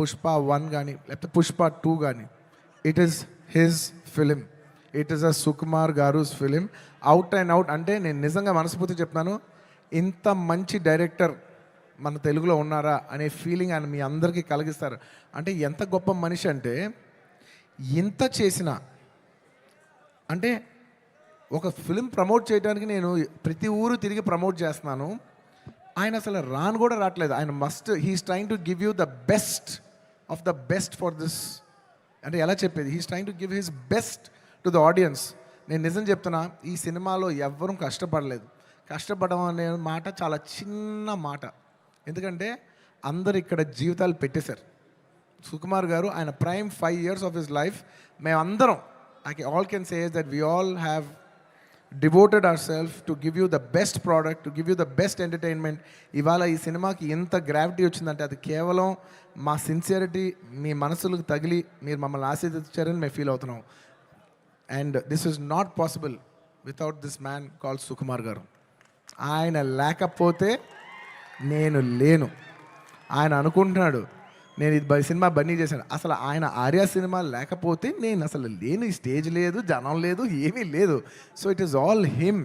పుష్ప 1 కానీ లేకపోతే పుష్ప 2 కానీ, it is his film. It is a Sukumar గారుస్ ఫిలిం. Out and out. అంటే నేను నిజంగా మనస్ఫూర్తి చెప్తున్నాను, ఇంత మంచి డైరెక్టర్ మన తెలుగులో ఉన్నారా అనే ఫీలింగ్ ఆయన మీ అందరికీ కలిగిస్తారు. అంటే ఎంత గొప్ప మనిషి అంటే, ఇంత చేసిన అంటే ఒక ఫిలిం ప్రమోట్ చేయడానికి నేను ప్రతి ఊరు తిరిగి ప్రమోట్ చేస్తున్నాను. ఆయన అసలు రాను కూడా రావట్లేదు. ఆయన he's trying to give you the best of the best for this. అంటే ఎలా చెప్పేది, he's trying to give his best to the audience. నేను నిజం చెప్తున్నా, ఈ సినిమాలో ఎవ్వరూ కష్టపడలేదు. కష్టపడడం అనే మాట చాలా చిన్న మాట. ఎందుకంటే అందరు ఇక్కడ జీవితాలు పెట్టేశారు. సుకుమార్ గారు ఆయన prime 5 years of his life మేమందరం, all can say that we all have devoted our self to give you the best product, to give you the best entertainment. ఇవాళ ఈ సినిమాకి ఎంత గ్రావిటీ వచ్చిందంటే అది కేవలం మా సిన్సియరిటీ మీ మనసులకు తగిలి మీరు మమ్మల్ని ఆశీర్వదించారని మేము ఫీల్ అవుతున్నాం. And this is not possible without this man called Sukumar గారు. ఆయన లేకపోతే నేను లేను. ఆయన అనుకుంటున్నాడు నేను ఇది సినిమా బన్నీ చేశాను. అసలు ఆయన ఆర్య సినిమా లేకపోతే నేను అసలు లేను. ఈ స్టేజ్ లేదు, జనం లేదు, ఏమీ లేదు. So it is all him.